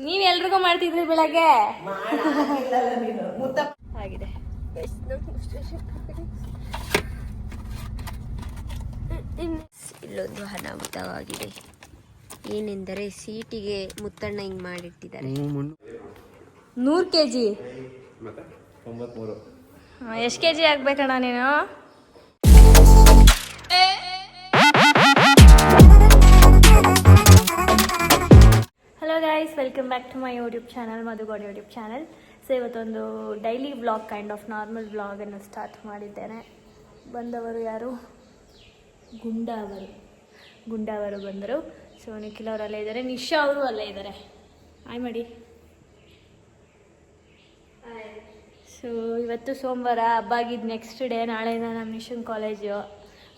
ನೀವ್ ಎಲ್ರಿಗೂ ಮಾಡ್ತಿದ್ರಿ ಬೆಳಗ್ಗೆ ಆಗಿದೆ. ಇಲ್ಲೊಂದು ಅನಾಹುತವಾಗಿದೆ. ಏನೆಂದರೆ ಸೀಟಿಗೆ ಮುತ್ತಣ್ಣ ಹಿಂಗ್ ಮಾಡಿಟ್ಟಿದ್ದಾರೆ. 100 kg. ಎಷ್ಟು kg ಆಗ್ಬೇಕಣ್ಣ ನೀನು? Hello guys, welcome back to my YouTube channel, Madhugowda YouTube channel. So ಇವತ್ತೊಂದು daily vlog, kind of normal ವ್ಲಾಗನ್ನು ಸ್ಟಾರ್ಟ್ ಮಾಡಿದ್ದೇನೆ. ಬಂದವರು ಯಾರು? ಗುಂಡ ಅವರು ಬಂದರು. ಸೊ ನಿಖಿಲ್ ಅವರು ಅಲ್ಲೇ ಇದ್ದಾರೆ, ನಿಶಾ ಅವರು ಅಲ್ಲೇ ಇದ್ದಾರೆ. ಹಾಯ್ ಮಾಡಿ. ಸೊ ಇವತ್ತು ಸೋಮವಾರ, ಹಬ್ಬ ಆಗಿದ್ದು ನೆಕ್ಸ್ಟ್ ಡೇ. ನಾಳೆಯಿಂದ ನಮ್ಮ ಮಿಷನ್ ಕಾಲೇಜು.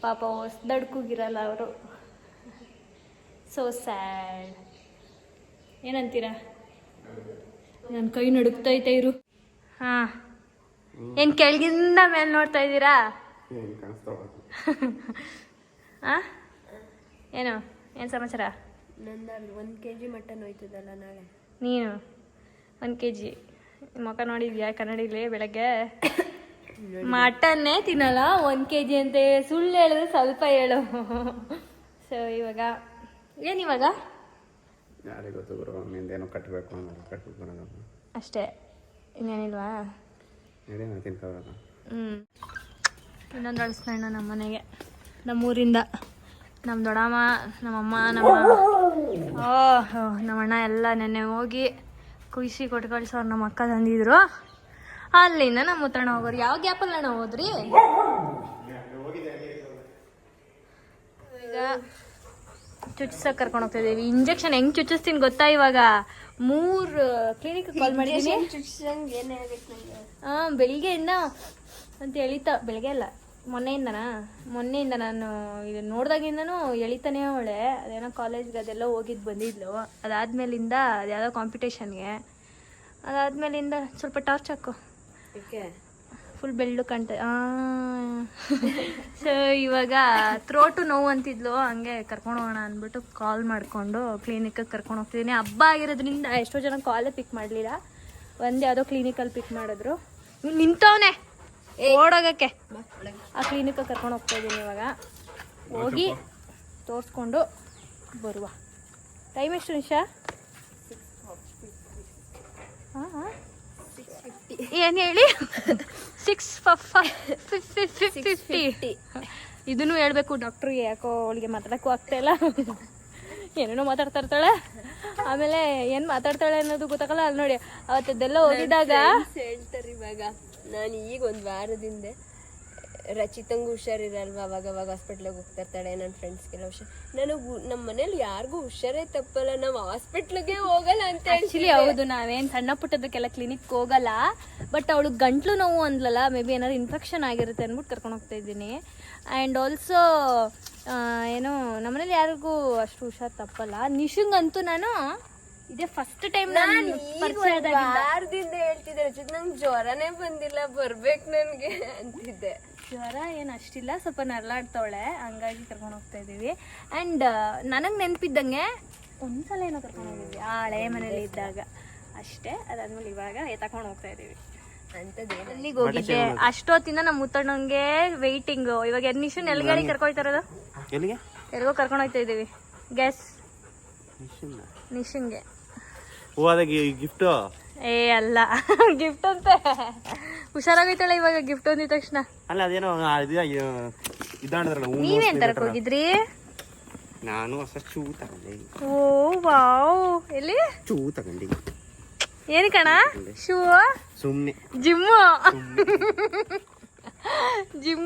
ಪಾಪ ಹೊಸ್ದಡ್ಕೂಗಿರಲ್ಲ ಅವರು. So sad. ಏನಂತೀರಾ? ನನ್ನ ಕೈ ನಡುಕ್ತೈತೆ ಇರು. ಹಾಂ, ಏನು ಕೆಳಗಿಂದ ಮೇಲೆ ನೋಡ್ತಾ ಇದ್ದೀರಾ? ಹಾಂ, ಏನು ಸಮಾಚಾರ? ನಂದು 1 kg ಮಟನ್ ಹೋಯ್ತದಲ್ಲ ನಾಳೆ. ನೀನು 1 kg ಮುಖ ನೋಡಿದ್ಯಾ ಕನ್ನಡಿಲಿ? ಬೆಳಗ್ಗೆ ಮಟನ್ನೇ ತಿನ್ನಲ್ಲ, 1 kg ಅಂತೆ. ಸುಳ್ಳು ಹೇಳಿದ್ರೆ ಸ್ವಲ್ಪ ಹೇಳು. ಸೊ ಇವಾಗ ಏನಿವಾಗ ಯಾರಿಗೆ ಗೊತ್ತು ಗುರು, ನಿಂದೇನೋ ಕಟ್ಟಬೇಕು ಅಂದ್ರೆ ಕಟ್ಬಿಟ್ಟು ಬರೋದು ಅಷ್ಟೇ, ಇನ್ನೇನಿಲ್ವಾ? ತಿನ್ಕೋಬೇಕು. ಇನ್ನೊಂದು ಅಳಿಸ್ಕೊಂಡ ನಮ್ಮ ಮನೆಗೆ, ನಮ್ಮೂರಿಂದ ನಮ್ಮ ದೊಡ್ಡಮ್ಮ, ನಮ್ಮಮ್ಮ, ನಮ್ಮಣ್ಣ ಎಲ್ಲ ನೆನ್ನೆ ಹೋಗಿ ಕುಯ್ಸಿ ಕೊಟ್ಟು ಕಳ್ಸೋರು. ನಮ್ಮ ಅಕ್ಕ ತಂದಿದ್ರು. ಅಲ್ಲಿಂದ ನಮ್ಮ ಮುತ್ತಣ್ಣ ಹೋಗೋರು. ಯಾವ ಗ್ಯಾಪಲ್ಲಿ ಅಣ್ಣ ಹೋದ್ರಿ? ಈಗ ಚುಚ್ಸಕ್ಕೆ ಕರ್ಕೊಂಡು ಹೋಗ್ತಾ ಇದೀವಿ. ಇಂಜೆಕ್ಷನ್ ಹೆಂಗ್ ಚುಚ್ಚಿಸ್ತೀನಿ ಗೊತ್ತಾ? ಇವಾಗ 3 ಕ್ಲಿನಿಕ್ ಕಾಲ್ ಮಾಡಿದ್ದೀನಿ. ಬೆಳಿಗ್ಗೆಯಿಂದ ಅಂತ ಎಳಿತಾ, ಬೆಳಿಗ್ಗೆ ಅಲ್ಲ ಮೊನ್ನೆಯಿಂದ ನಾನು ಇದು ನೋಡ್ದಾಗಿಂದನೂ ಎಳಿತಾನೆ ಅವಳೆ. ಅದೇನೋ ಕಾಲೇಜ್ಗೆ ಅದೆಲ್ಲ ಹೋಗಿದ್ದು ಬಂದಿದ್ಲು. ಅದಾದ್ಮೇಲಿಂದ ಅದ್ಯಾವುದೋ ಕಾಂಪಿಟೇಷನ್ಗೆ. ಅದಾದ್ಮೇಲಿಂದ ಸ್ವಲ್ಪ ಟಾರ್ಚ್ ಹಾಕು, ಫುಲ್ ಬೆಳ್ಳು ಕಾಣ್ತ. ಸೊ ಇವಾಗ ಥ್ರೋಟು ನೋವು ಅಂತಿದ್ಲು. ಹಂಗೆ ಕರ್ಕೊಂಡು ಹೋಗೋಣ ಅಂದ್ಬಿಟ್ಟು ಕಾಲ್ ಮಾಡಿಕೊಂಡು ಕ್ಲಿನಿಕ್ಗೆ ಕರ್ಕೊಂಡು ಹೋಗ್ತಿದ್ದೀನಿ. ಹಬ್ಬ ಆಗಿರೋದ್ರಿಂದ ಎಷ್ಟೋ ಜನ ಕಾಲೇ ಪಿಕ್ ಮಾಡಲಿಲ್ಲ. ಒಂದು ಯಾವುದೋ ಕ್ಲಿನಿಕಲ್ಲಿ ಪಿಕ್ ಮಾಡಿದ್ರು. ನಿಂತವನೆ ಓಡೋಗಕ್ಕೆ. ಆ ಕ್ಲಿನಿಕ್ಗೆ ಕರ್ಕೊಂಡು ಹೋಗ್ತಾ ಇದ್ದೀನಿ. ಇವಾಗ ಹೋಗಿ ತೋರಿಸ್ಕೊಂಡು ಬರುವ. ಟೈಮ್ ಎಷ್ಟು ನಿಮಿಷ? ಏನು ಹೇಳಿ? 6:50. ಇದನ್ನು ಹೇಳ್ಬೇಕು ಡಾಕ್ಟ್ರಿಗೆ. ಯಾಕೋ ಅವಳಿಗೆ ಮಾತಾಡೋಕ್ಕೂ ಆಗ್ತಾಯಿಲ್ಲ, ಏನೇನೋ ಮಾತಾಡ್ತಾ ಇರ್ತಾಳೆ. ಆಮೇಲೆ ಏನು ಮಾತಾಡ್ತಾಳೆ ಅನ್ನೋದು ಗೊತ್ತಾಗಲ್ಲ. ಅಲ್ಲಿ ನೋಡಿ, ಅವತ್ತದ್ದೆಲ್ಲ ಹೋಗಿದ್ದಾಗ ಹೇಳ್ತಾರೆ. ಇವಾಗ ನಾನು ಈಗ 1 ವಾರದಿಂದ ರಚಿತಂಗೂ ಹುಷಾರಿರಲ್ವ, ಅವಾಗ ಹಾಸ್ಪಿಟ್ಲಿಗೆ ಹೋಗ್ತಾ ಇರ್ತಾಳೆ. ನನ್ನ ಫ್ರೆಂಡ್ಸ್ಗೆಲ್ಲ ಹುಷಾರು. ನನಗೆ ನಮ್ಮ ಮನೇಲಿ ಯಾರಿಗೂ ಹುಷಾರೇ ತಪ್ಪಲ್ಲ, ನಾವು ಹಾಸ್ಪಿಟ್ಲಿಗೆ ಹೋಗಲ್ಲ ಅಂತ. ಆ್ಯಕ್ಚುಲಿ ಹೌದು, ನಾವೇನು ಸಣ್ಣ ಪುಟ್ಟದಕ್ಕೆಲ್ಲ ಕ್ಲಿನಿಕ್ ಹೋಗಲ್ಲ. ಬಟ್ ಅವಳು ಗಂಟ್ಲು ನೋವು ಅಂದ್ಲಲ್ಲ, ಮೇ ಬಿ ಏನಾದ್ರು ಇನ್ಫೆಕ್ಷನ್ ಆಗಿರುತ್ತೆ ಅಂದ್ಬಿಟ್ಟು ಕರ್ಕೊಂಡು ಹೋಗ್ತಾ ಇದ್ದೀನಿ. ಆ್ಯಂಡ್ ಆಲ್ಸೋ ಏನು ನಮ್ಮನೇಲಿ ಯಾರಿಗೂ ಅಷ್ಟು ಹುಷಾರು ತಪ್ಪಲ್ಲ. ನಿಶುಂಗಂತೂ ನಾನು ಇದೇ ಫಸ್ಟ್ ಟೈಮ್ ವಾರದಿಂದ ಹೇಳ್ತಿದ್ದೆ, ರಚಿತ್ ನಂಗೆ ಜ್ವರನೇ ಬಂದಿಲ್ಲ, ಬರ್ಬೇಕು ನನಗೆ ಅಂತಿದ್ದೆ. ಜ್ವರ ಏನು ಅಷ್ಟಿಲ್ಲ, ಸ್ವಲ್ಪ ನರಳಾಡ್ತಾವಳೆ, ಹಂಗಾಗಿ ಕರ್ಕೊಂಡು ಹೋಗ್ತಾ ಇದ್ದೀವಿ. ಆ್ಯಂಡ್ ನನಗೆ ನೆನಪಿದ್ದಂಗೆ ಒಂದ್ಸಲ ಏನೋ ಕರ್ಕೊಂಡು ಹೋಗಿದ್ವಿ ಹಳೆ ಮನೇಲಿ ಇದ್ದಾಗ ಅಷ್ಟೇ. ಅದಾದ್ಮೇಲೆ ಇವಾಗ ತಗೊಂಡು ಹೋಗ್ತಾ ಇದ್ದೀವಿ. ಅಲ್ಲಿಗೆ ಹೋಗಿದ್ದೆ ಅಷ್ಟೊತ್ತಿಂದ ನಮ್ಮ ಮುತ್ತಣ್ಣಂಗೆ ವೆಯ್ಟಿಂಗ್. ಇವಾಗ ಎಡ್ಮಿಷನ್ ಎಲ್ಗಾಡಿ ಕರ್ಕೊಯ್ತಾ ಇರೋದು? ಎಲ್ಗೋ ಕರ್ಕೊಂಡು ಹೋಗ್ತಾ ಇದ್ದೀವಿ. ಗ್ಯಾಸ್ ನಿಶನ್ಗೆ ಗಿಫ್ಟ್. ಏ ಅಲ್ಲ, ಗಿಫ್ಟ್ ಅಂತೆ. ಹುಷಾರಾಗೈತಾಳೆ ಇವಾಗ ಗಿಫ್ಟ್ ಅಂದಿದ ತಕ್ಷಣ. ಅಲ್ಲ ಅದೇನೋ ನೀವೇನ್ ತರಕ್ ಹೋಗಿದ್ರಿ? ನಾನು ಹೊಸ ಶೂ ತಗೊಂಡೆ. ಓ ವಾವ್, ಎಲ್ಲಿ ಶೂ ತಗೊಂಡೆ? ಏನು ಕಣ ಶೂ? ಸುಮ್ನೆ ಜಿಮ್ಗೆ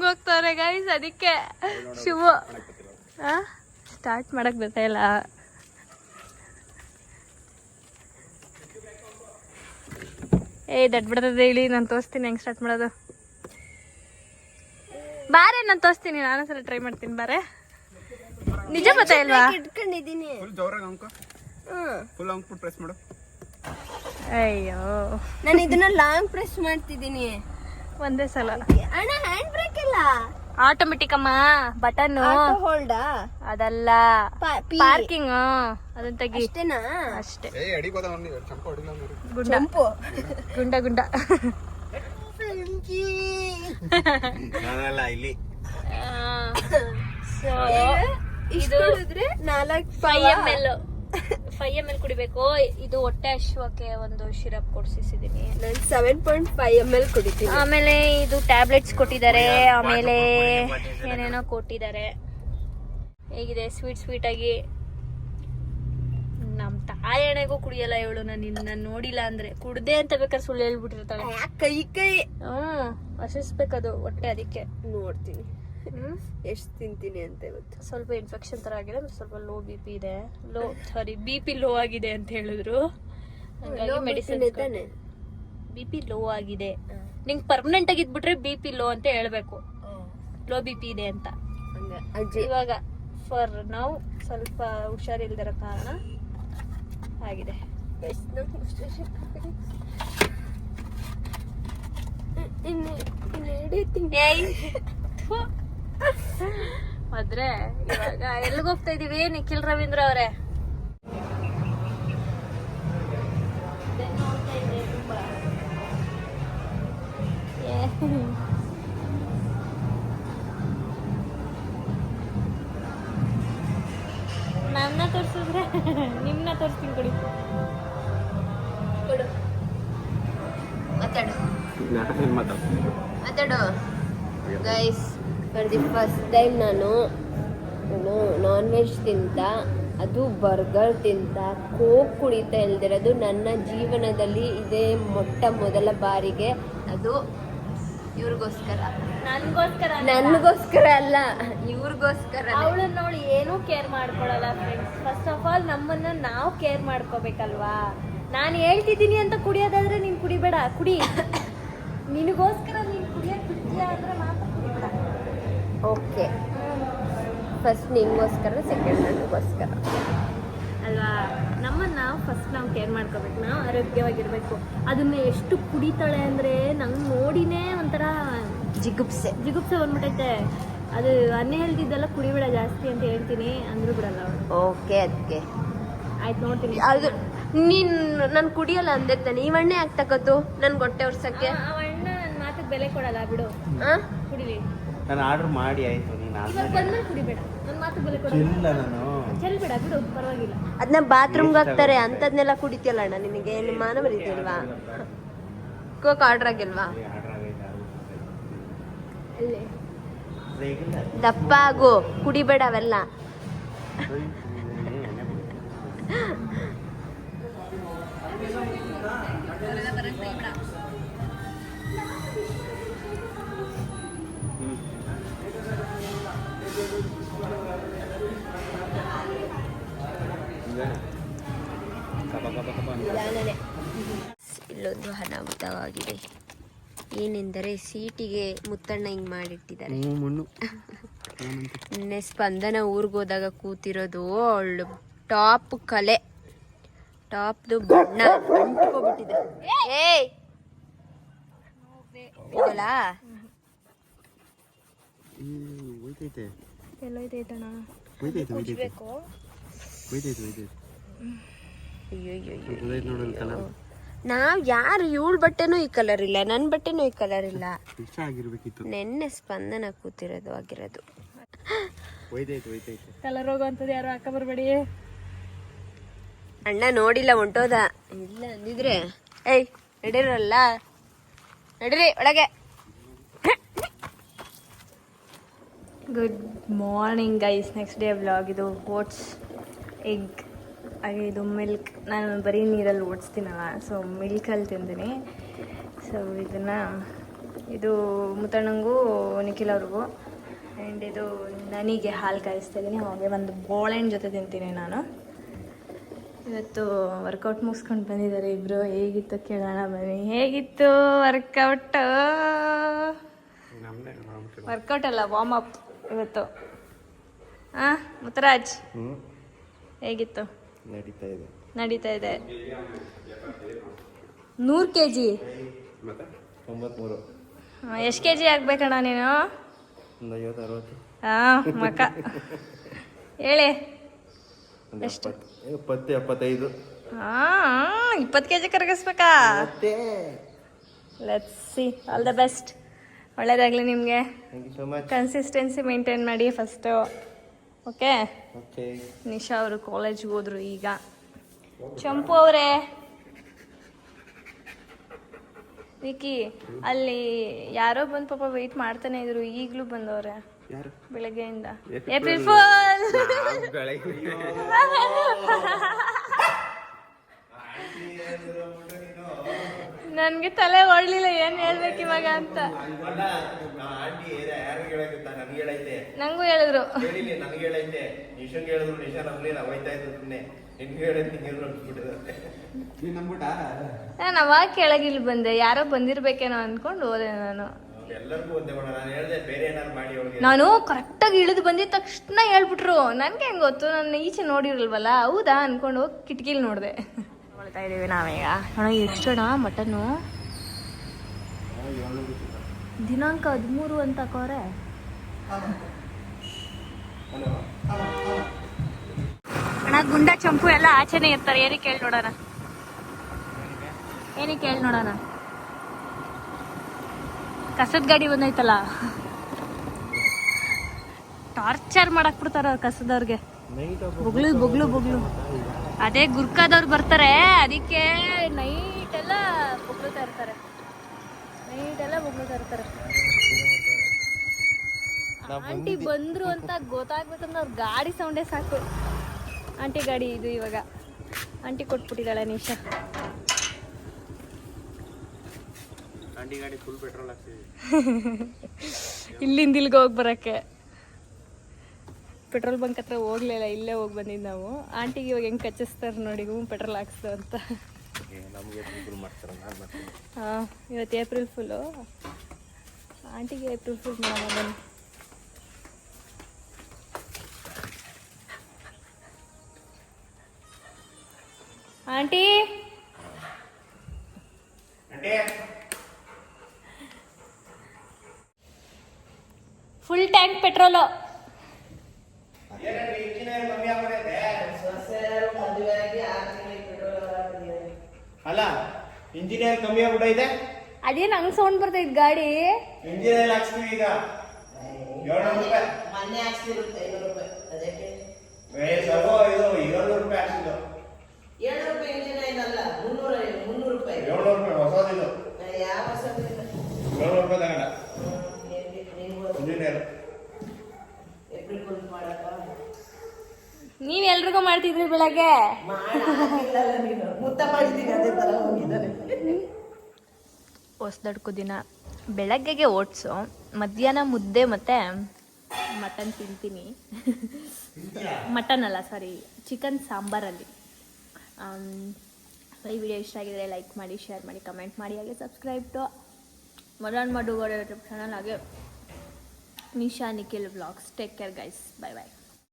ಹೋಗ್ತವ್ರೆ ಗೈಸ್, ಅದಕ್ಕೆ ಶೂ ಸ್ಟಾರ್ಟ್ ಮಾಡಕ್ ಬರ್ತಾ ಇಲ್ಲ. ದಡ್ ಬಿಡ್ತದೆ ಹೇಳಿ, ನಾನು ತೋರಿಸ್ತೀನಿ ಹೆಂಗೆ ಸ್ಟಾರ್ಟ್ ಮಾಡೋದು. ಬಾರೆ ನಾನು ತೋರಿಸ್ತೀನಿ, ನಾನು ಸಲ ಟ್ರೈ ಮಾಡ್ತೀನಿ. ಬಾರೆ, ನಿಜ ಗೊತ್ತಾ ಇಲ್ವಾ? ಇಟ್ಕೊಂಡಿದ್ದೀನಿ. ಅಯ್ಯೋ, ನಾನು ಇದನ್ನ ಲಾಂಗ್ ಪ್ರೆಸ್ ಮಾಡ್ತಿದ್ದೀನಿ ಒಂದೇ ಸಲ. ಅಣ್ಣ ಹ್ಯಾಂಡ್ ಬ್ರೇಕ್ ಇಲ್ಲ. ಆಟೋಮೆಟಿಕ್ ಅಮ್ಮ ಬಟನ್ ಹೋಲ್ಡಾ ಅದಲ್ಲ ಪಾರ್ಕಿಂಗ್ ಅದನ್ನ ತೆಗಿ ಅಷ್ಟೇನಾ? ಅಷ್ಟೇ. ಚಂಪು ಗುಂಡ ಗುಂಡ ಇಲ್ಲಿ ಸೊ ಇದು 5 ml ಕುಡಿಬೇಕು. ಇದು ಹೊಟ್ಟೆ ಹಶ್ವಕ್ಕೆ ಒಂದು ಶಿರಪ್ ಕೊಡ್ಸಿದ್ದೀನಿ. ನಾನು 7.5 ml ಕುಡಿತೀನಿ. ಆಮೇಲೆ ಇದು ಟ್ಯಾಬ್ಲೆಟ್ಸ್ ಕೊಟ್ಟಿದ್ದಾರೆ. ಆಮೇಲೆ ಏನೇನೋ ಕೊಟ್ಟಿದ್ದಾರೆ. ಹೇಗಿದೆ ಸ್ವೀಟ್ ಆಗಿ. ನಮ್ ತಾಯಣೆಗೂ ಕುಡಿಯಲ್ಲ ಇವಳು. ನಾನು ನೋಡಿಲ್ಲ ಅಂದ್ರೆ ಕುಡ್ದೆ ಅಂತ ಬೇಕಾದ್ರೆ ಸುಳ್ಳು ಹೇಳ್ಬಿಟ್ಟಿರ್ತಾಳೆ. ಕೈ ಹಸಿಸ್ಬೇಕದು ಹೊಟ್ಟೆ, ಅದಕ್ಕೆ ನೋಡ್ತೀನಿ ಎಷ್ಟು ತಿಂತೀನಿ ಅಂತ ಇವತ್ತು. ಸ್ವಲ್ಪ ಇನ್ಫೆಕ್ಷನ್ ತರ ಆಗಿದೆ, ಸ್ವಲ್ಪ ಲೋ BP ಇದೆ. BP ಲೋ ಆಗಿದೆ ಅಂತ ಹೇಳಿದ್ರು. ಹಾಗಾಗಿ ಮೆಡಿಸಿನ್ BP ಲೋ ಆಗಿದೆ. ನಿಂಗೆ ಪರ್ಮನೆಂಟ್ ಆಗಿ ಇದ್ಬಿಟ್ರೆ BP ಲೋ ಅಂತ ಹೇಳ್ಬೇಕು, ಲೋ BP ಇದೆ ಅಂತ. ಇವಾಗ ಫಾರ್ ನಾವು ಸ್ವಲ್ಪ ಹುಷಾರಿಲ್ದಿರೋ ಕಾರಣ ಆಗಿದೆ. ಆದ್ರೆ ಇವಾಗ ಎಲ್ಲಿಗೆ ಹೋಗ್ತಾ ಇದೀವಿ ನಿಖಿಲ್ ರವೀಂದ್ರ ಅವರೇ? ನನ್ನ ತೋರ್ಸಿದ್ರೆ ನಿಮ್ನ ತೋರಿಸ್ತೀನಿ. ಕೊಡಿ ಕೊಡು, ಮಾತಾಡು guys. For the first time ನಾನು ನಾನ್ ವೆಜ್ ತಿಂತ, ಅದು ಬರ್ಗರ್ ತಿಂತ, ಕೋಕ್ ಕುಡಿತಾ ಇಲ್ದಿರೋದು ನನ್ನ ಜೀವನದಲ್ಲಿ ಇದೇ ಮೊದಲ ಬಾರಿಗೆ. ಅದು ಇವ್ರಿಗೋಸ್ಕರ, ನನಗೋಸ್ಕರ ಅಲ್ಲ, ಇವ್ರಿಗೋಸ್ಕರ. ಅವಳು ನೋಡಿ ಏನೂ ಕೇರ್ ಮಾಡ್ಕೊಳಲ್ಲ ಫ್ರೆಂಡ್ಸ್. ಫಸ್ಟ್ ಆಫ್ ಆಲ್ ನಮ್ಮನ್ನ ನಾವು ಕೇರ್ ಮಾಡ್ಕೋಬೇಕಲ್ವಾ? ನಾನು ಹೇಳ್ತಿದ್ದೀನಿ ಅಂತ ಕುಡಿಯೋದಾದ್ರೆ ನೀನ್ ಕುಡಿಬೇಡ, ಕುಡಿ. ನಿನಗೋಸ್ಕರ ನೀನ್ ಕುಡಿಯೋಕ್ ಬಿಡ್ತೀಯ ಅಂದ್ರೆ ಮಾತ್ರ ಕುಡಿಬೇಡ. ಓಕೆ, ಫಸ್ಟ್ ನಿಂಗೋಸ್ಕರ, ಸೆಕೆಂಡ್ ನನಗೋಸ್ಕರ ಅಲ್ವಾ? ನಮ್ಮನ್ನ ಫಸ್ಟ್ ನಾವು ಕೇರ್ ಮಾಡ್ಕೋಬೇಕು, ನಾವು ಆರೋಗ್ಯವಾಗಿರ್ಬೇಕು. ಅದನ್ನ ಎಷ್ಟು ಕುಡಿತಾಳೆ ಅಂದ್ರೆ ನಂಗೆ ನೋಡಿನೇ ಒಂಥರ ಜಿಗುಪ್ಸೆ ಬಂದ್ಬಿಟ್ಟೈತೆ. ಅದು ಅನ್ಹೆಲ್ದಿದ್ದೆಲ್ಲ ಕುಡಿಬೇಡ ಜಾಸ್ತಿ ಅಂತ ಹೇಳ್ತೀನಿ, ಅಂದ್ರೂ ಬಿಡಲ್ಲ ಅವಳು. ಓಕೆ, ಅದಕ್ಕೆ ಆಯ್ತು ನೋಡ್ತೀನಿ. ಅದು ನೀನು ನಾನು ಕುಡಿಯಲ್ಲ ಅಂದೆ ತಾನೆ, ಈ ಎಣ್ಣೆ ಯಾಕೆ ತಗೋತು ನನ್ಗೆ ಹೊಟ್ಟೆ ಹೊರ್ಸಕ್ಕೆ? ಅಣ್ಣ ನನ್ನ ಮಾತಿಗೆ ಬೆಲೆ ಕೊಡಲ್ಲ ಬಿಡು. ಕುಡಿಲಿ, ನಾನು ಆರ್ಡರ್ ಮಾಡಿ ಆಯ್ತು. ನೀನು ಇವಾಗ ಬಂದ್ಮೇಲೆ ಕುಡಿಬೇಡ, ನನ್ನ ಮಾತಿಗೆ ಬೆಲೆ ಕೊಡಲ್ಲ. ನಾನು ಚೆಲ್ಬೇಡ ಬಿಡು, ಪರವಾಗಿಲ್ಲ. ಅದನ್ನ ಬಾತ್ರೂಮ್ಗೆ ಹಾಕ್ತಾರೆ ಅಂತದ್ನೆಲ್ಲ ಕುಡಿತಿಯಲ್ಲ ಅಣ್ಣ. ನಿನಗೆ ನಿಮ್ಮ ಮಾನ ಬರೀತಿಲ್ವಾ? ಕೋಕ್ ಆರ್ಡರ್ ಆಗಿಲ್ವಾ? ದಪ್ಪ ಆಗು, ಕುಡಿಬೇಡ ಅವೆಲ್ಲ. ಇಲ್ಲೊಂದು ಅನಾಹುತವಾಗಿದೆ. ಏನೆಂದರೆ ಸೀಟಿಗೆ ಮುತ್ತಣ್ಣ ಹಿಂಗ್ ಮಾಡಿಟ್ಟಿದ್ದಾರೆ. ನಿನ್ನೆ ಸ್ಪಂದನ ಊರ್ಗ್ ಹೋದಾಗ ಕೂತಿರೋದು ಅವಳು ಟಾಪ್ ಕಲೆ, ಟಾಪ್ದು ಬಣ್ಣ ಅಂಟ್ಕೊಬಿಟ್ಟಿದೆ. ಏಯ್ ನಾವ್ ಯಾರು, ಇವಳ ಬಟ್ಟೆನೂ ಈ ಕಲರ್ ಇಲ್ಲ, ನನ್ ಬಟ್ಟೆನೂ ಈ ಕಲರ್ ಇಲ್ಲ. ನೆನ್ನೆ ಸ್ಪಂದನ ಕೂತಿರೋದು ಆಗಿರೋದು. ಕಲರ್ ಹೋಗುವಂಥದ್ದು ಯಾರು ಹಾಕ ಬರ್ಬೇಡಿ. ಅಣ್ಣ ನೋಡಿಲ್ಲ, ಹೊಂಟೋದ. ಇಲ್ಲ ಅಂದಿದ್ರೆ ಏಯ್ ನಡೀರಲ್ಲ, ನಡೀರಿ ಒಳಗೆ. Good morning guys. Next day vlog. ಇದು ಓಟ್ಸ್, ಎಗ್ ಹಾಗೆ ಇದು ಮಿಲ್ಕ್. ನಾನು ಬರೀ ನೀರಲ್ಲಿ ಓಡಿಸ್ತೀನಲ್ಲ, ಸೊ ಮಿಲ್ಕಲ್ಲಿ ತಿಂತೀನಿ. ಸೊ ಇದು ಮುತ್ತಣ್ಣಂಗೂ ನಿಖಿಲ್ ಅವ್ರಿಗೂ, ಆ್ಯಂಡ್ ಇದು ನನಗೆ ಹಾಲು ಕಾಯಿಸ್ತಾ ಇದ್ದೀನಿ. ಹಾಗೆ ಒಂದು ಬಾಳೆಹಣ್ಣು ಜೊತೆ ತಿಂತೀನಿ ನಾನು. ಇವತ್ತು ವರ್ಕೌಟ್ ಮುಗಿಸ್ಕೊಂಡು ಬಂದಿದ್ದಾರೆ ಇಬ್ಬರು. ಹೇಗಿತ್ತು ಕೇಳೋಣ ಬನ್ನಿ. ಹೇಗಿತ್ತು ವರ್ಕೌಟ್? ವರ್ಕೌಟ್ ಅಲ್ಲ, ವಾರ್ಮ್ ಅಪ್ ಇವತ್ತು. ಮುತ್ತರಾಜ್ ಹೇಗಿತ್ತು? ನಡೀತಾ ಇದೆ. 100 kg. ಎಷ್ಟು kg ಆಗ್ಬೇಕಣ್ಣ ನೀನು? ಒಂದು 50-60. ಮಕ ಹೇಳಿ. ಎಷ್ಟು? 70-75. 20 kg ಕರಗಿಸ್ಬೇಕಾ? Let's see. All the best. ಒಳ್ಳೇದಾಗಲಿ ನಿಮಗೆ. Thank you so much. Consistency maintain ಮಾಡಿ ಫಸ್ಟು. ಓಕೆ. ಓಕೆ. ನಿಶಾ ಅವರು ಕಾಲೇಜ್ಗೆ ಹೋದ್ರು ಈಗ. ಚಂಪು ಅವರೇ, ವಿಕಿ ಅಲ್ಲಿ ಯಾರೋ ಬಂದು ಪಾಪ ವೆಯ್ಟ್ ಮಾಡ್ತಾನೆ ಇದ್ರು, ಈಗಲೂ ಬಂದವ್ರೆ ಬೆಳಗ್ಗೆಯಿಂದ. April full. ನನ್ಗೆ ತಲೆ ಓಡ್ಲಿಲ್ಲ ಏನ್ ಹೇಳ್ಬೇಕು ಇವಾಗ ಅಂತ. ನಂಗೂ ಹೇಳಿದ್ರು. ನಾನು ಅವಾಗ ಕೆಳಗಿಲ್ ಬಂದೆ, ಯಾರೋ ಬಂದಿರ್ಬೇಕೇನೋ ಅನ್ಕೊಂಡು ಹೋದೆ ನಾನು. ನಾನು ಕರೆಕ್ಟಾಗಿ ಇಳಿದು ಬಂದಿದ ತಕ್ಷಣ ಹೇಳ್ಬಿಟ್ರು. ನನ್ಗೆ ಹೆಂಗ್ ಗೊತ್ತು, ನನ್ನ ಈಚೆ ನೋಡಿರಲ್ವಲ್ಲ, ಹೌದಾ ಅನ್ಕೊಂಡು ಹೋಗಿ ಕಿಟಕಿಲಿ ನೋಡಿದೆ. ನೋಡ್ತಾ ಇದೀವಿ ನಾವೀಗ. ಅಣ್ಣ ಎಷ್ಟಣ್ಣ ಮಟನ್ನು? ದಿನಾಂಕ 13 ಅಂತ ಹಾಕೋರೆ. ಅಣ್ಣ ಗುಂಡ ಚಂಪು ಎಲ್ಲ ಆಚೆನೆ ಇರ್ತಾರೆ. ಏನಕ್ಕೆ ಹೇಳಿ ನೋಡೋಣ, ಏನಕ್ಕೆ ಹೇಳಿ ನೋಡೋಣ. ಕಸದ ಗಾಡಿ ಬಂದೈತಲ್ಲ, ಟಾರ್ಚರ್ ಮಾಡಕ್ ಬಿಡ್ತಾರ ಅವ್ರು ಕಸದವ್ರಿಗೆ. ಬೊಗ್ಲು ಅದೇ ಗುರ್ಕಾದವ್ರು ಬರ್ತಾರೆ, ಅದಕ್ಕೆ ನೈಟ್ ಎಲ್ಲ ಬೊಗ್ಳುತ್ತಾ ಇರ್ತಾರೆ. ಆಂಟಿ ಬಂದ್ರು ಅಂತ ಗೊತ್ತಾಗ್ಬೇಕಂದ್ರೆ ಅವ್ರ ಗಾಡಿ ಸೌಂಡೇ ಸಾಕು. ಆಂಟಿ ಗಾಡಿ ಇದು ಇವಾಗ. ಆಂಟಿ ಕೊಟ್ಬಿಟ್ಟಿದ್ದಾಳೆ ನಿಶಾ. ಆಂಟಿ ಗಾಡಿ ಫುಲ್ ಪೆಟ್ರೋಲ್ ಹಾಕ್ತಿದ್ವಿ. ಇಲ್ಲಿಂದ ಇಲ್ಲಿಗೆ ಹೋಗಿ ಬರೋಕ್ಕೆ ಪೆಟ್ರೋಲ್ ಬಂಕ್ ಹತ್ರ ಹೋಗ್ಲಿಲ್ಲ, ಇಲ್ಲೇ ಹೋಗಿ ಬಂದಿದ್ದು ನಾವು. ಆಂಟಿಗೆ ಇವಾಗ ಹೆಂಗೆ ಕಚ್ಚಿಸ್ತಾರೆ ನೋಡಿ, ಪೆಟ್ರೋಲ್ ಹಾಕ್ಸ್ತು ಅಂತ. ಹಾಂ, ಇವತ್ತು ಏಪ್ರಿಲ್ ಫುಲ್ಲು. ಆಂಟಿಗೆ ಏಪ್ರಿಲ್ ಫುಲ್ ಮಾಡೋಣ ಬನ್ನಿ. Aunty full tank petrol. ಅಲ್ಲ ಇಂಜಿನಿಯರ್ ಕಮ್ಮಿ ಆಗ್ಬಿಟ್ಟೈತೆ. ಅದೇನು ಹಂಗೆ ಸೌಂಡ್ ಬರ್ತೈತೆ ಗಾಡಿ. ಇಂಜಿನಿಯರ್ ಹಾಕ್ಸ್ತೀವಿ ಈಗ 700 ರೂಪಾಯಿ. ಮೊನ್ನೆ ಹಾಕ್ಸಿರುತ್ತೆ 500 ರೂಪಾಯಿ. ಅದಕ್ಕೆ ಇದು 700 ರೂಪಾಯಿ ಹಾಕ್ಸಿದ್ದು. 700 ರೂಪಾಯಿ ಇಂಜಿನ್ ಏನಲ್ಲ, 300 ರೂಪಾಯಿ. 700 ರೂಪಾಯಿ ಹೊಸದಿದ್ದು. ಯಾವ ಹೊಸದು? 700 ರೂಪಾಯಿ ತಗೊಂಡ ಇಂಜಿನಿಯರ್. ಏಪ್ರಿಲ್ ಫುಲ್ ಮಾಡಕ್ಕ ನೀವ್ ಎಲ್ರಿಗೂ ಮಾಡ್ತಿದ್ರಿ ಬೆಳಗ್ಗೆ. ಮಾಡಿಲ್ಲಲ್ಲ ನೀನು, ಮುತ್ತ ಮಾಡಿದ್ದೀನಿ ಅದೇ ತರ ಹೋಗಿದ್ದಾನೆ. ಹೊಸ್ದಡ್ಕೋ ದಿನ ಬೆಳಗ್ಗೆಗೆ ಓಟ್ಸು, ಮಧ್ಯಾಹ್ನ ಮುದ್ದೆ ಮತ್ತು ಮಟನ್ ತಿಂತೀನಿ. ಮಟನ್ ಅಲ್ಲ, ಸಾರಿ, ಚಿಕನ್ ಸಾಂಬಾರಲ್ಲಿ. ಈ ವಿಡಿಯೋ ಇಷ್ಟ ಆಗಿದ್ರೆ ಲೈಕ್ ಮಾಡಿ, ಶೇರ್ ಮಾಡಿ, ಕಮೆಂಟ್ ಮಾಡಿ, ಹಾಗೆ subscribe to Madan Madugowda YouTube channel, ಹಾಗೆ Nisha Nikhil vlogs. Take care guys, bye ಬಾಯ್.